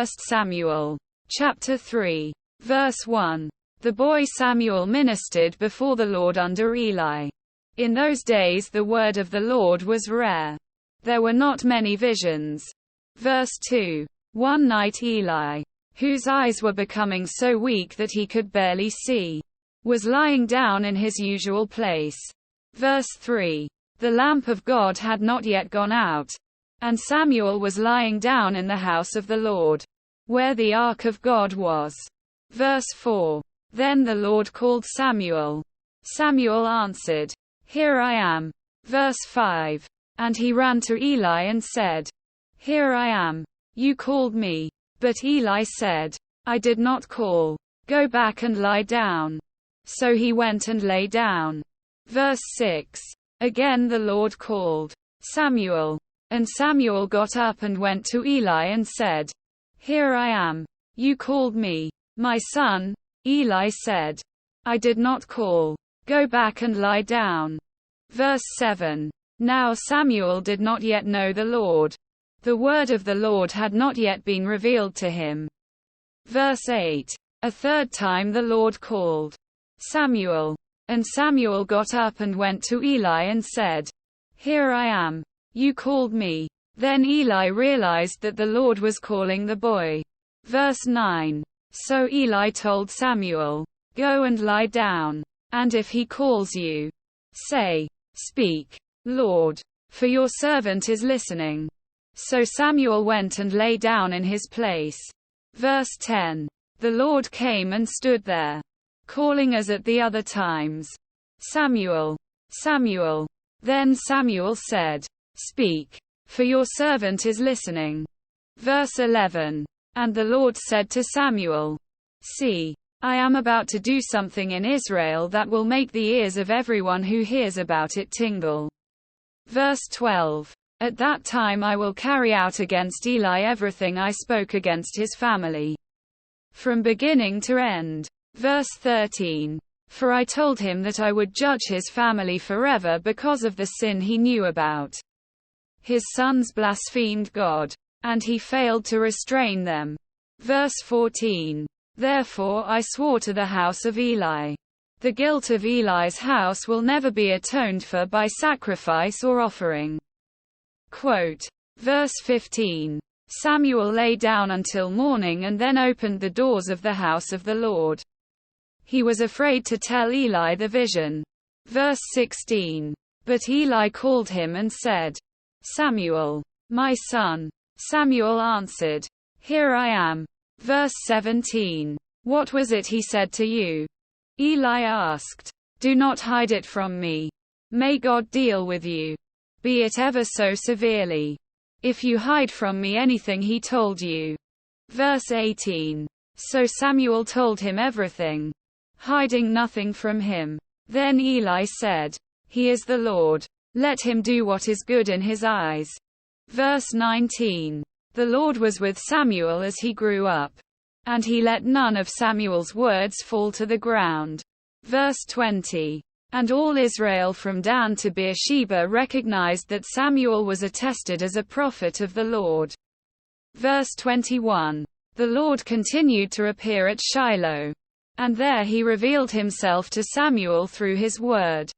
1 Samuel chapter 3, verse 1. The boy Samuel ministered before the Lord under Eli. In those days the word of the Lord was rare. There were not many visions. Verse 2. One night Eli, whose eyes were becoming so weak that he could barely see, was lying down in his usual place. Verse 3. The lamp of God had not yet gone out, and Samuel was lying down in the house of the Lord, where the ark of God was. Verse 4. Then the Lord called Samuel. Samuel answered, "Here I am." Verse 5. And he ran to Eli and said, "Here I am. You called me." But Eli said, "I did not call. Go back and lie down." So he went and lay down. Verse 6. Again the Lord called, "Samuel." And Samuel got up and went to Eli and said, "Here I am. You called me." "My son," Eli said, "I did not call. Go back and lie down." Verse 7. Now Samuel did not yet know the Lord. The word of the Lord had not yet been revealed to him. Verse 8. A third time the Lord called, "Samuel." And Samuel got up and went to Eli and said, "Here I am. You called me." Then Eli realized that the Lord was calling the boy. Verse 9. So Eli told Samuel, "Go and lie down. And if he calls you, say, 'Speak, Lord, for your servant is listening.'" So Samuel went and lay down in his place. Verse 10. The Lord came and stood there, calling as at the other times, "Samuel, Samuel." Then Samuel said, "Speak, for your servant is listening." Verse 11. And the Lord said to Samuel, "See, I am about to do something in Israel that will make the ears of everyone who hears about it tingle." Verse 12. At that time I will carry out against Eli everything I spoke against his family, from beginning to end. Verse 13. For I told him that I would judge his family forever because of the sin he knew about. His sons blasphemed God, and he failed to restrain them. Verse 14. Therefore I swore to the house of Eli, the guilt of Eli's house will never be atoned for by sacrifice or offering. Quote. Verse 15. Samuel lay down until morning and then opened the doors of the house of the Lord. He was afraid to tell Eli the vision. Verse 16. But Eli called him and said, "Samuel, my son." Samuel answered, "Here I am." Verse 17. What was it he said to you? Eli asked. Do not hide it from me. May God deal with you, be it ever so severely, if you hide from me anything he told you. Verse 18. So Samuel told him everything, hiding nothing from him. Then Eli said, "He is the Lord. Let him do what is good in his eyes." Verse 19. The Lord was with Samuel as he grew up, and he let none of Samuel's words fall to the ground. Verse 20. And all Israel from Dan to Beersheba recognized that Samuel was attested as a prophet of the Lord. Verse 21. The Lord continued to appear at Shiloh, and there he revealed himself to Samuel through his word.